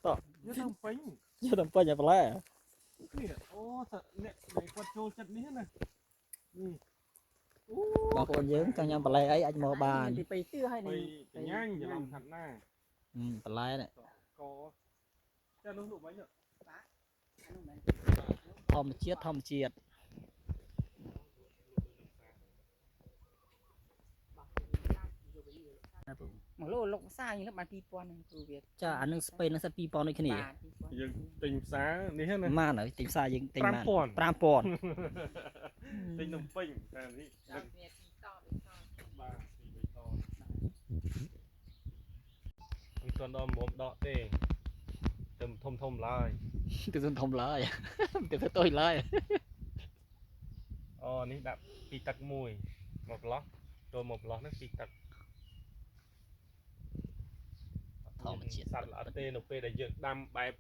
ต่อ เยอะทั้งปิ้ง เยอะตั้งเปิ้ลอย่าไปแล้ว นี่โอ้สัตว์เนี่ยในกวาดโจจัดนี้นะนี่โอ้ บางคนយើងចង់ញ៉ាំបន្លែអីអាចមកបាន ไปตื้อให้ ไปย่างอย่าลองทัดหน้า បន្លែនេះ ก็จะนุ่มๆไว้เนอะ ធម្មជាតិណាពូ មកលោលោកសាយនេះបាន2000ហ្នឹងគ្រូវា ចាអានឹងស្ពេននឹងសិត2000ដូចគ្នា យើងទិញផ្សារនេះណា ម៉ានហើយទិញផ្សារយើងទិញបាន 5000 5000 ទិញនំពេញតែនេះ ដល់វាទីតត បាទទី3តមិនទាន់ដល់មុំដកទេទៅធំឡើយ ទៅធំឡើយទៅទៅទុយឡើយ អូនេះដាក់ពីទឹកមួយមកកន្លោះចូលមកកន្លោះហ្នឹងពីទឹក ធម្មជាតិ សត្វល្អិតទេនៅពេលដែលយើងដាំបែប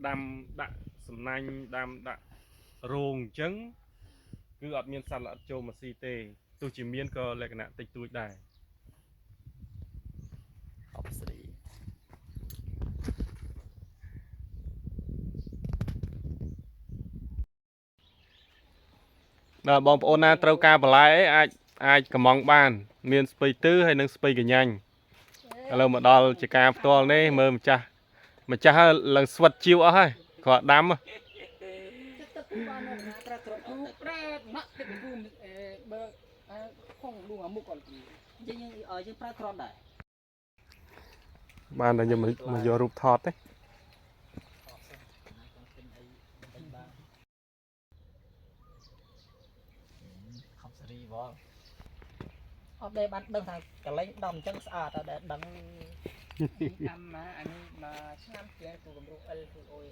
ដាំដាក់សំណាញ់ដាំដាក់រោងអញ្ចឹងគឺអត់មានសត្វល្អិតចូលមកស៊ីទេទោះជាមានក៏លក្ខណៈតិចតួចដែរ អបស្រី បាទបងប្អូនណាត្រូវការបន្លែអីអាចកំងបានមានស្ពៃទឺហើយនិងស្ពៃកញ្ញាញ់ឥឡូវមកដល់ជាការផ្ទាល់នេះមើលម្ចាស់ហើយឡើងស្វិតជីវអស់ហើយគាត់ដាំ ទឹកបានណាប្រើត្រទូប្រើម៉ាក់ទឹកពូបើខំដួងអាមុខអត់យើងប្រើក្រត់ដែរ បានតែខ្ញុំមកយករូបថតទេ ខំសេរីបងអត់ដែលបានដឹងថាកលែងដំអញ្ចឹងស្អាតតែដែលដឹង តាមមកអានេះមកឆ្នាំជាងគូកម្រុអិលគូអុយ